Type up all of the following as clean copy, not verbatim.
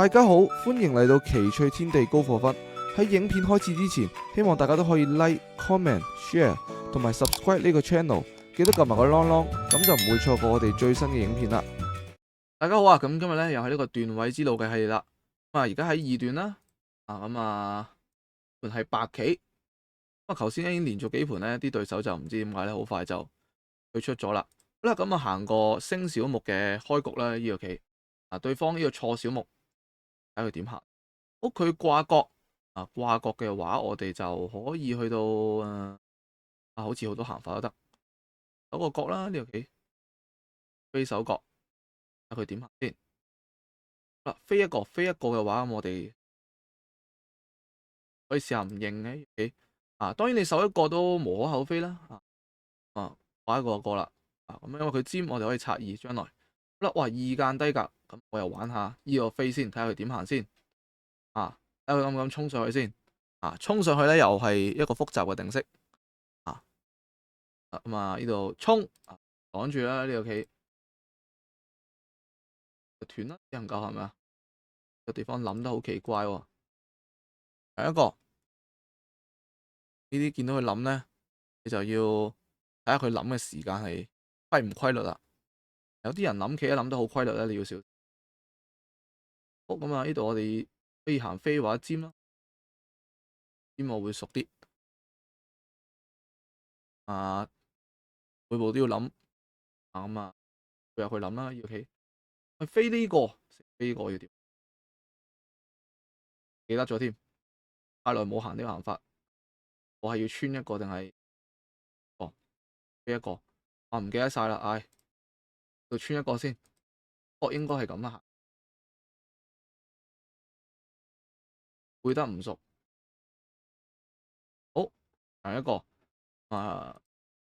大家好，歡迎嚟到奇趣天地高課分。喺影片開始之前，希望大家都可以 like、comment、share 同埋 subscribe 呢個 channel，記得撳埋個啷啷，咁就唔會錯過我哋最新嘅影片啦。大家好啊，咁今日咧又係呢個段位之路嘅系列啦。而家喺二段啦，盤係白棋。頭先已經連續幾盤呢啲對手就唔知點解咧，好快就退出咗啦。好啦，咁行個升小目嘅開局啦，呢個棋。對方呢個錯小目，睇佢點行。好，佢掛角掛角嘅話，我哋就可以去到好似好多行法都得。守個角啦，呢個棋飛手角，睇佢點行先。飛一個嘅話，咁我哋可以試下唔認嘅棋。當然你守一個都無可厚非啦。掛一個就過啦。咁因為佢尖，我哋可以拆二將來。好啦，哇，二間低格，咁我又玩下呢個飛先，睇下佢點行先。睇佢咁衝上去先。衝上去咧又係一個複雜嘅定式。呢度衝擋住啦，呢個棋就斷啦，只能夠係咪啊？個地方諗得好奇怪喎。第一個呢啲見到佢諗咧，你就要睇下佢諗嘅時間係規唔規律啦。有啲人諗棋諗得好規律咧，你要小心。好，咁呢度我哋可以行飛或者尖啦，尖我會熟啲。每步都要諗。配合佢諗啦，呢個棋飛呢個，飛呢個要點？記得咗添，太耐冇行呢個行法，我係要穿一個定係飛一個？唔記得晒啦，要穿一個先。應該係咁啦，背得唔熟。好，下一個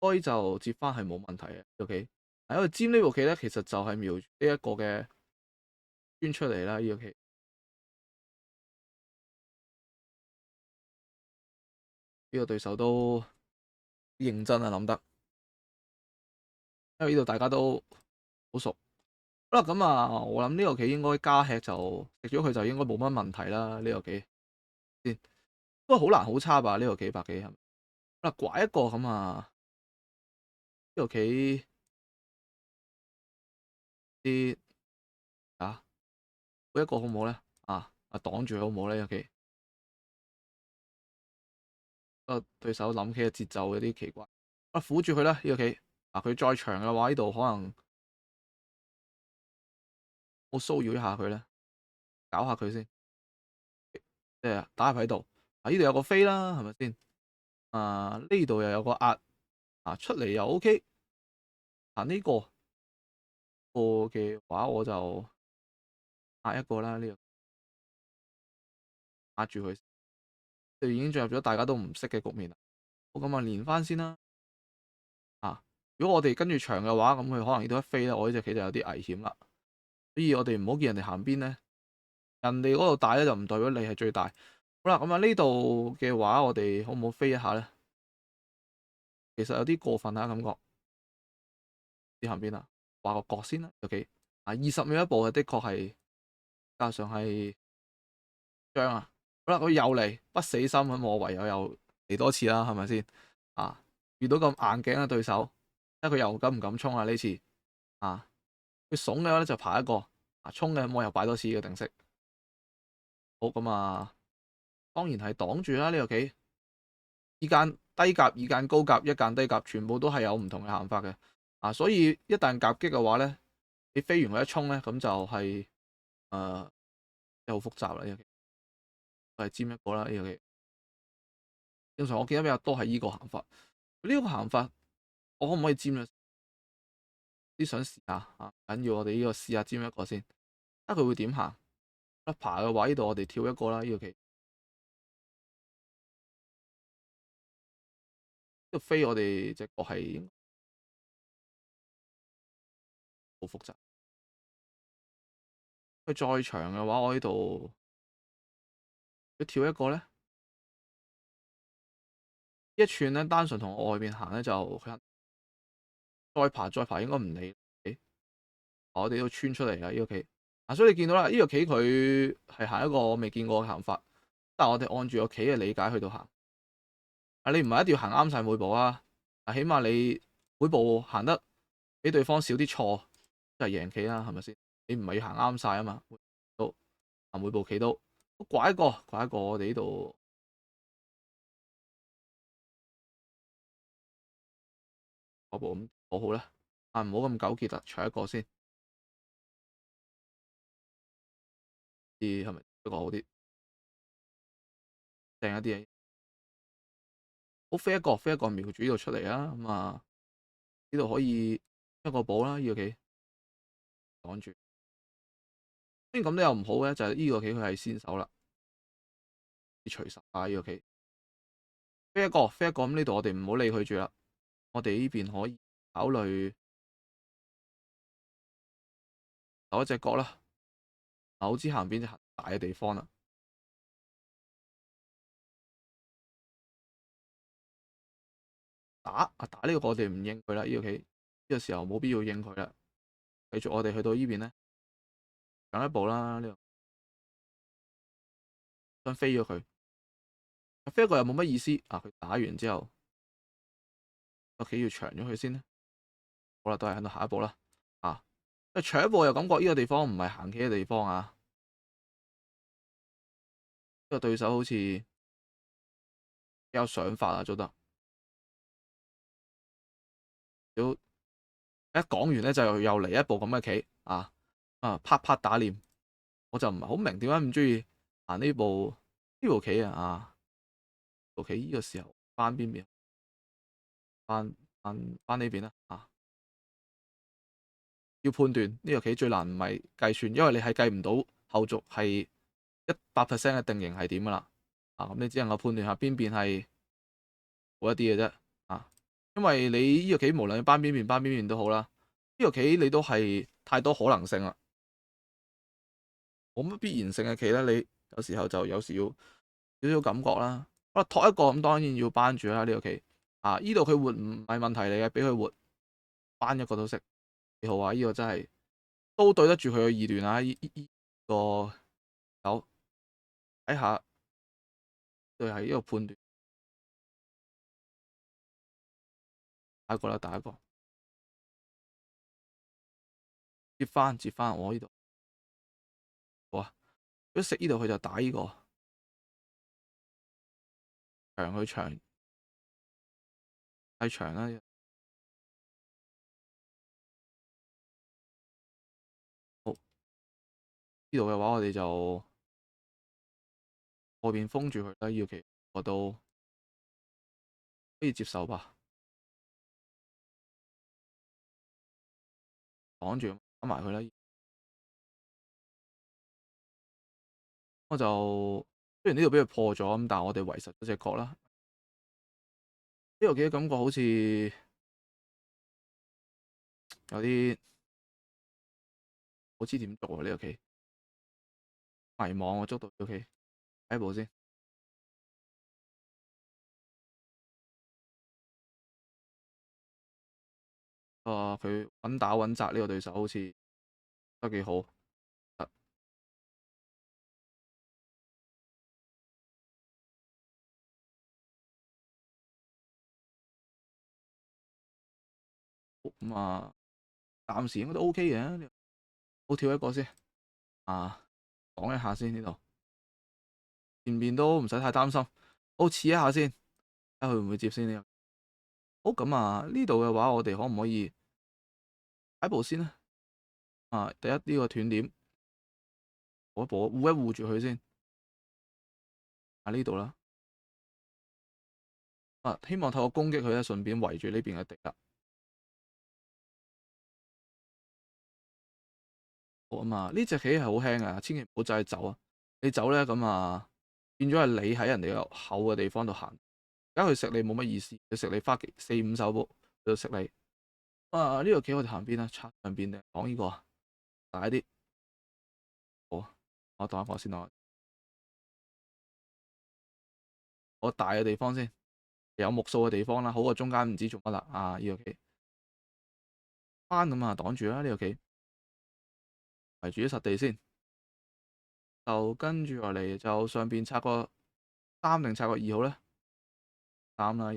該就接翻係冇問題嘅。OK，因為尖呢部棋咧，其實就係瞄住呢一個嘅圈出嚟啦。呢個棋呢個對手都認真諗得，因為呢度大家都好熟。好啦，我諗呢個棋應該加吃就食咗佢就應該冇乜問題啦。呢個棋先都好難好差吧？呢個棋白棋係咪？好啦，拐一個咁呢個棋啲每一個好唔好咧？擋住佢好唔好咧？呢個棋對手諗棋嘅節奏有啲奇怪。扶住佢啦，呢個棋佢再長嘅話，呢度可能我騷擾一下佢咧，搞下佢先，即係打入喺度。呢度有個飛啦，係咪先？呢度又有個壓，出嚟又 OK。呢個嘅話我就壓一個啦，呢個壓住佢，就已經進入咗大家都唔識嘅局面啦。好，咁連翻先啦。如果我哋跟住長嘅話，咁佢可能呢度一飛咧，我呢隻棋就有啲危險啦。所以我哋唔好見人哋行邊咧，人哋嗰度大咧就唔代表你係最大。好啦，呢度嘅話，我哋好唔好飛一下咧？其實有啲過分感覺。啲行邊畫個角先啦。OK， 20秒一步的確係加上係張好啦，佢又嚟不死心咁，我唯有又嚟多次啦，係咪先？遇到咁硬頸嘅對手，睇佢又敢唔敢衝啊？呢次佢慫嘅話咧就爬一個，衝嘅我又擺多次嘅定式。好，當然係擋住啦呢個棋。二間低甲、二間高甲、一間低甲，全部都係有唔同嘅行法嘅。所以一旦夾擊嘅話咧，你飛完佢一衝咧，咁就係即係好複雜啦。呢個棋都係尖一個啦。呢個棋正常我見得比較多係呢個行法。呢個行法我可唔可以尖咧？啲想試下緊要我哋呢個試下尖一個先，睇佢會點行。爬嘅話，呢度我哋跳一個啦。呢個棋呢度飛我哋隻角係好複雜。佢再長嘅話，我呢度佢跳一個咧，一寸咧單純同我外邊行咧就佢再爬應該唔理。我哋都穿出嚟啦呢個棋。所以你見到啦，呢個棋佢係行一個我未見過嘅行法，但係我哋按住個棋嘅理解去到行。你唔係一定要行啱晒每步啊，起碼你每步行得俾對方少啲錯，就係贏棋啦，係咪先？你唔係要行啱晒啊嘛，都每步棋都拐一個，我哋呢度嗰步咁好好啦，唔好咁糾結啦，搶一個先，啲係咪一個好啲？掟一啲嘢，好飛一個瞄住呢度出嚟啊！咁啊，呢度可以一個寶啦，呢個棋擋住。雖然咁都有唔好嘅，就係呢個棋佢係先手啦，啲隨實啊呢個棋飛一個，咁呢度我哋唔好理佢住啦，我哋呢邊可以考慮留一隻角啦，好知行邊隻行大嘅地方啦。打呢個我哋唔應佢啦，呢個棋呢個時候冇必要應佢啦。繼續我哋去到呢邊咧，搶一步啦，呢度想飛咗佢，飛一個又冇乜意思啊！佢打完之後，個棋要長咗佢先咧。好啦，都係喺度下一步啦。搶一步又感覺呢個地方唔係行棋嘅地方啊。呢個對手好似比較想法啊，做得。一講完咧就又嚟一步咁嘅棋啪啪打臉，我就唔係好明點解咁中意行呢步棋啊！部棋呢個時候翻邊邊？翻呢邊啦要判斷呢個棋最難唔係計算，因為你係計唔到後續係100%嘅定型係點噶啦咁你只能夠判斷下邊邊係好一啲嘅啫因為你呢個棋無論翻邊邊都好啦，呢個棋你都係太多可能性啦，冇乜必然性嘅棋咧，你有時候就有時要少少感覺啦。托一個咁當然要扳住啦呢個棋呢度佢活唔係問題嚟嘅，俾佢活扳一個都識幾好啊！呢個真係都對得住佢嘅二段啊！呢個有睇下對係呢個判斷，打一個啦，打一個接翻我呢度好啊！如果食呢度佢就打呢個長去長太長啦。好呢度嘅話，我哋就外邊封住佢啦。呢個棋我都可以接受吧，擋住打埋佢啦。我就雖然呢度俾佢破咗咁，但係我哋圍實咗隻角啦。呢個棋感覺好似有啲好知點做啊！呢個棋迷惘，我捉到呢個棋，第一步先。佢穩打穩紮呢個對手好似得幾好。咁暫時應該都 OK 嘅。好跳一個先講一下先呢度，前面都唔使太擔心。好試一下先，睇下佢會唔會接先呢？好咁呢度嘅話，我哋可唔可以擺步先咧？第一呢個斷點，補一補，護一護住佢先。呢度啦。希望透過攻擊佢咧，順便圍住呢邊嘅敵啦。好呢隻棋係好輕嘅，千祈唔好再走啊！你走咧變咗係你喺人哋個厚嘅地方度行，而家佢食你冇乜意思，佢食你花4、5手步，佢就食你。呢個棋我哋行邊啊？插上邊定講呢個大啲？好，我當一個先攞，我大嘅地方先，有目數嘅地方啦，好過中間唔知做乜啦。呢個棋翻擋住啦呢個棋。圍住啲實地先，就跟住落嚟就上邊拆個3定拆個2好咧？3啦，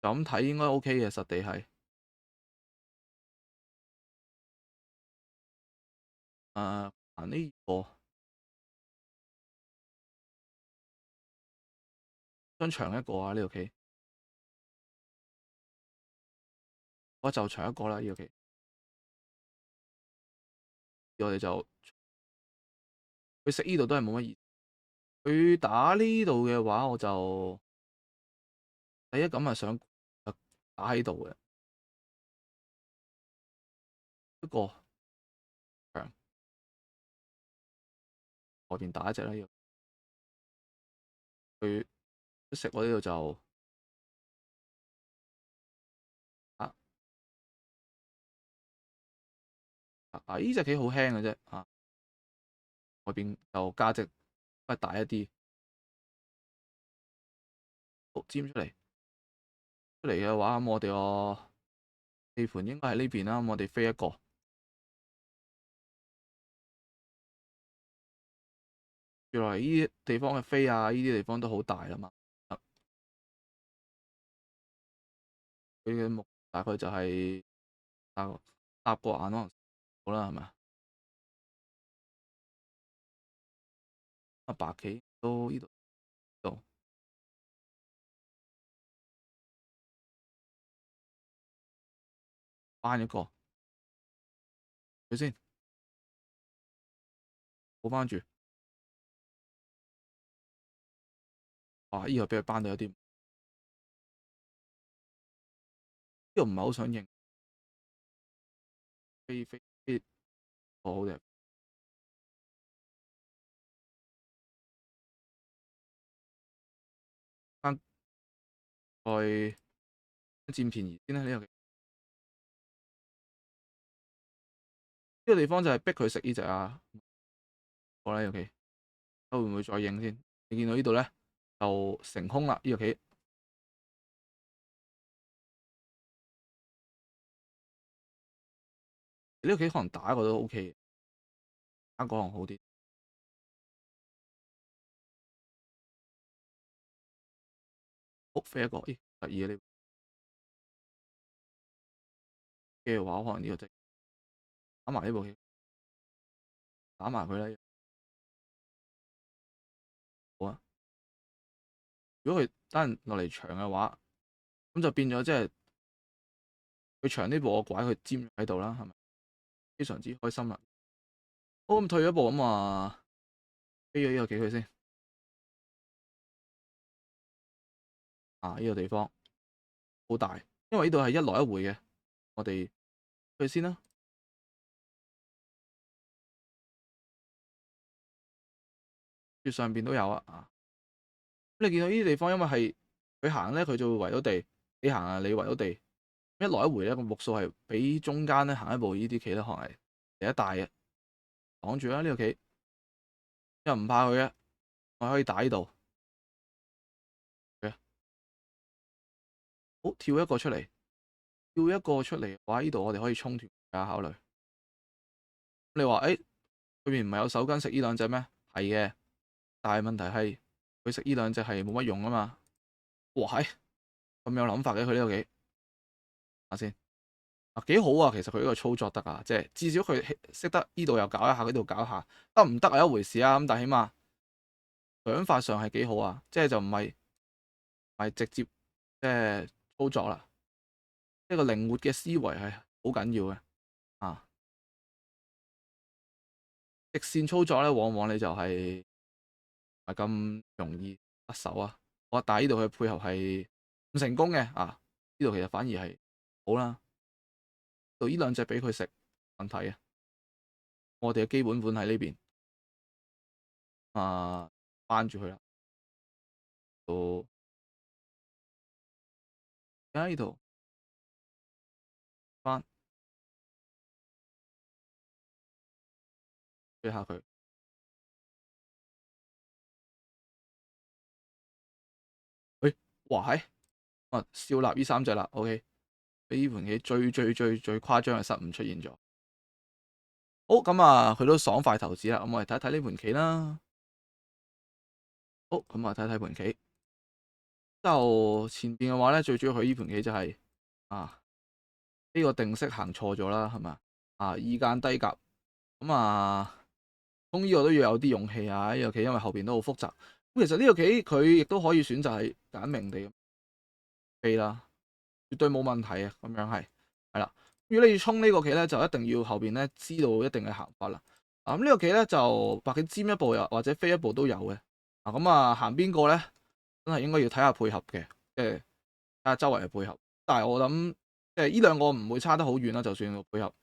就咁睇應該 OK 嘅，實地係行呢個將長一個啊，呢個棋我就長一個啦，呢個棋我哋就佢食呢度都係冇乜意思。佢打呢度嘅話，我就第一咁係想打喺度嘅，不過長外邊打一隻啦，呢個佢食我呢度就啊呢隻棋好輕嘅啫外邊就價值不大一啲，好尖出嚟嘅話，咁我哋個地盤應該喺呢邊啦，咁我哋飛一個，原來呢啲地方嘅飛啊，呢啲地方都好大啦嘛，佢嘅目大概就係搭個眼可能好啦，係咪白棋都呢度翻一個佢先，補翻住，哇！呢個俾佢扳到有啲，呢個唔係好想認，飛，好嘅，翻再佔便宜先啦，呢個地方就係逼佢食呢隻啊，好啦，呢個棋，睇會唔會再認先？你見到呢度咧就成空啦，呢個棋，呢個棋可能打過都 OK 嘅，打過可能好啲。好飛一個，咦，得意啊呢嘅話，可能呢個即打埋呢部棋，打埋佢啦。好啊，如果佢單人落嚟長嘅話，咁就變咗即係佢長呢步我拐佢尖喺度啦，係咪？非常之開心啦。好，咁退咗步咁啊，飛咗呢個棋佢先。呢個地方好大，因為呢度係一來一回嘅，我哋去先啦。月上邊都有啊。你見到呢啲地方，因為係佢行咧，佢就會圍到地；你行啊，你圍到地。一來一回咧，個目數係比中間咧行一步呢啲棋咧，可能係嚟得大嘅。擋住啦呢個棋，又唔怕佢嘅，我可以打呢度。好，跳一個出嚟，跳一個出嚟嘅話，呢度我哋可以衝團下考慮。你話誒，對面唔係有手筋食呢兩隻咩？係嘅，但係問題係佢食呢兩隻係冇乜用啊嘛。哇，係咁有諗法嘅佢呢個棋，下先幾好啊！其實佢呢個操作得啊，即係至少佢識得呢度又搞一下，嗰度搞一下，得唔得係一回事啊。咁但係起碼想法上係幾好啊，即係就唔係直接即係操作啦，呢個靈活嘅思維係好緊要嘅啊！直線操作咧，往往你就係唔係咁容易得手啊。但係呢度佢配合係唔成功嘅啊！呢度其實反而係好啦，到呢兩隻俾佢食問題啊！我哋嘅基本盤喺呢邊扳住佢啦，到而家呢度翻追下佢，喂，哇係少立呢三隻啦，OK。呢盤棋最誇張嘅失誤出現咗。好，咁啊，佢都爽快投資啦。咁我哋睇一睇呢盤棋啦。好，咁啊睇一睇盤棋。就前邊嘅話咧，最主要佢呢盤棋就係、呢個定式行錯咗啦，係嘛？二間低甲，咁攻呢個都要有啲勇氣啊！呢個棋因為後邊都好複雜。咁其實呢個棋佢亦都可以選擇係揀明地飛啦，絕對冇問題啊！咁樣係啦。如果你要衝呢個棋咧，就一定要後邊咧知道一定嘅行法啦。咁呢個棋咧就白棋尖一步又或者飛一步都有嘅。咁行邊個咧，真係應該要睇下配合嘅，即係睇下周圍嘅配合。但係我諗即係呢兩個唔會差得好遠啦，就算個配合，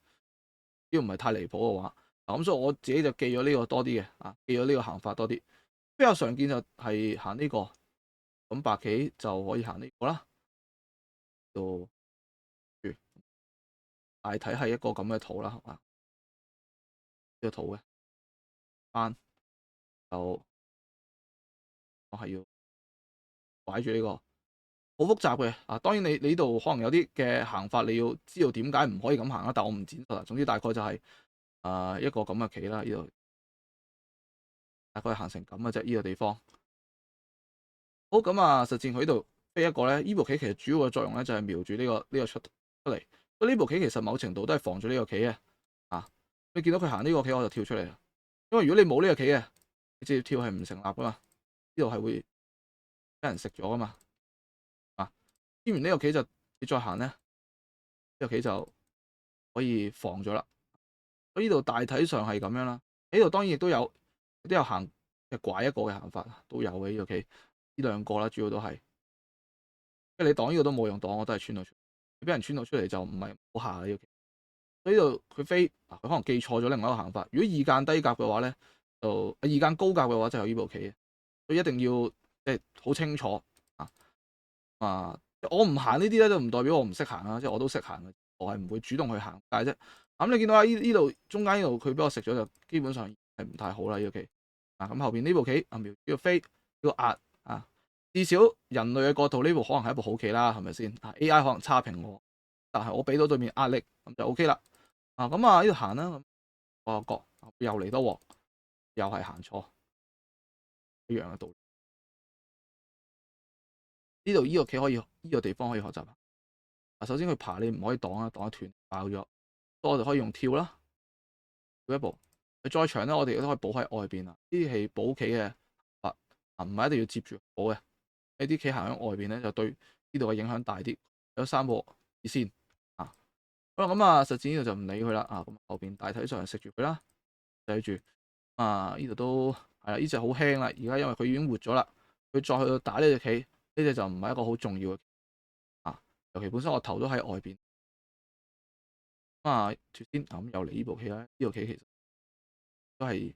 只要唔係太離譜嘅話。咁所以我自己就記咗呢個多啲嘅，記咗呢個行法多啲。比較常見就係行呢個，咁白棋就可以行呢個啦。到大體係一個咁嘅圖啦，呢個圖嘅翻就我係要擺住呢個，好複雜嘅。當然你呢度可能有啲嘅行法，你要知道點解唔可以咁行啦，但我唔展述啦。總之大概就係一個咁嘅棋啦，呢度大概行成咁嘅啫，呢個地方。好，咁實戰佢呢度飛一個咧，呢步棋其實主要嘅作用咧就係瞄住呢個出嚟。所以呢步棋其實某程度都係防住呢個棋嘅。你見到佢行呢個棋，我就跳出嚟啦。因為如果你冇呢個棋嘅，你直接跳係唔成立噶嘛。呢度係會俾人食咗噶嘛。跳完呢個棋就你再行咧，呢個棋就可以防咗啦。所以呢度大體上係咁樣啦。呢度當然亦都有行拐一個嘅行法，都有嘅呢個棋。呢兩個啦，主要都係，即係你擋呢個都冇用，擋我都係穿到出嚟。你俾人穿到出嚟就唔係好下呢個棋。所以呢度佢飛，佢可能記錯咗另外一個行法。如果二間低甲嘅話咧，就二間高甲嘅話就有呢步棋嘅。所以一定要即係好清楚我唔行呢啲咧，就唔代表我唔識行啦，即係我都識行嘅，我係唔會主動去行界啫。咁你見到呢度中間呢度佢俾我食咗，就基本上係唔太好啦呢個棋。咁後邊呢步棋瞄呢個飛，呢個壓至少人類嘅角度呢步可能係一步好棋啦，係咪先？AI 可能差評我，但係我俾到對面壓力咁就 OK 啦。呢度行啦，我個角又嚟多鑊，又係行錯一樣嘅道理。呢度呢個棋可以，呢個地方可以學習。首先佢爬你唔可以擋啊，擋一斷爆咗。所以我哋可以用跳啦，跳一步。佢再長咧，我哋都可以補喺外邊啊。呢啲係補棋嘅法，唔係一定要接住補嘅。呢啲棋行喺外邊咧，就對呢度嘅影響大啲。有三步先好啦，咁實戰呢度就唔理佢啦。咁後邊大體上係食住佢啦，睇住呢度都係啦。呢隻好輕啦，而家因為佢已經活咗啦，佢再去到打呢隻棋，呢隻就唔係一個好重要嘅。尤其本身我頭都喺外邊，脫先咁又嚟呢部棋啦。呢部棋其實都係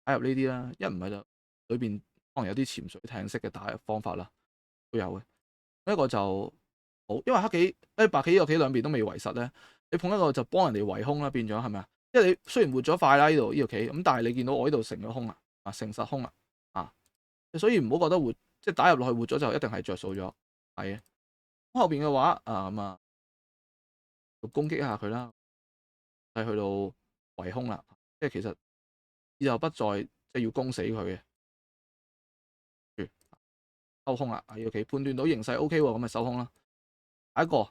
打入呢啲啦，一唔係就裏邊可能有啲潛水艇式嘅打入方法啦，都有嘅。一個就好，因為黑棋白棋呢個棋兩邊都未圍實咧，你碰一個就幫人哋圍空啦，變咗係咪啊？即係你雖然活咗快啦呢度呢個棋，咁但係你見到我呢度成咗空啦，成實空啦，所以唔好覺得即係打入落去活咗就一定係着數咗，係嘅。咁後邊嘅話攻擊一下佢啦，係去到圍空啦，即係其實以後不再即係要攻死佢嘅，收空啦。呢個棋判斷到形勢 OK 喎，咁咪收空啦。下一個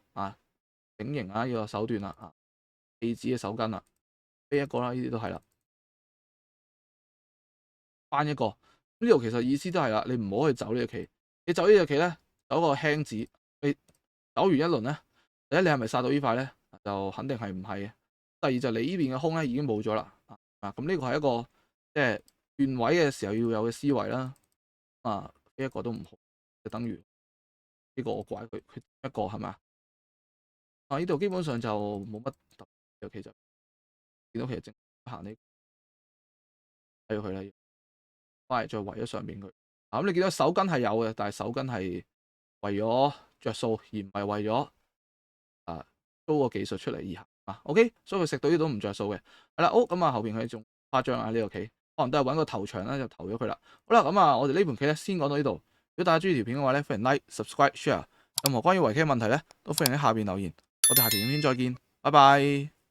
整形呢個手段啦，棄子嘅手筋啦，飛一個啦，呢啲都係啦，翻一個。呢度其實意思都係啦，你唔好去走呢個棋，你走呢個棋咧，走個輕子，你走完一輪咧，第一你係咪殺到呢塊咧？就肯定係唔係嘅。第二就你呢邊嘅空咧已經冇咗啦。咁呢個係一個即係轉位嘅時候要有嘅思維啦。呢一個都唔好，就等於呢個我拐佢一個係咪？呢度基本上就冇乜特別，尤其就見到其實正行呢，睇咗佢啦，翻嚟再圍咗上面佢。咁你見到手筋係有嘅，但係手筋係為咗着數，而唔係為咗高個技術出嚟而行。OK，所以佢食到呢度唔着數嘅。係啦，好咁後邊佢仲誇張呢個棋，可能都係揾個頭場啦，就投咗佢啦。好啦，咁我哋呢盤棋咧先講到呢度。如果大家中意條片嘅話咧，歡迎 like、subscribe、share。任何關於圍棋嘅問題咧，都歡迎喺下邊留言。我哋下條影片再見，拜拜。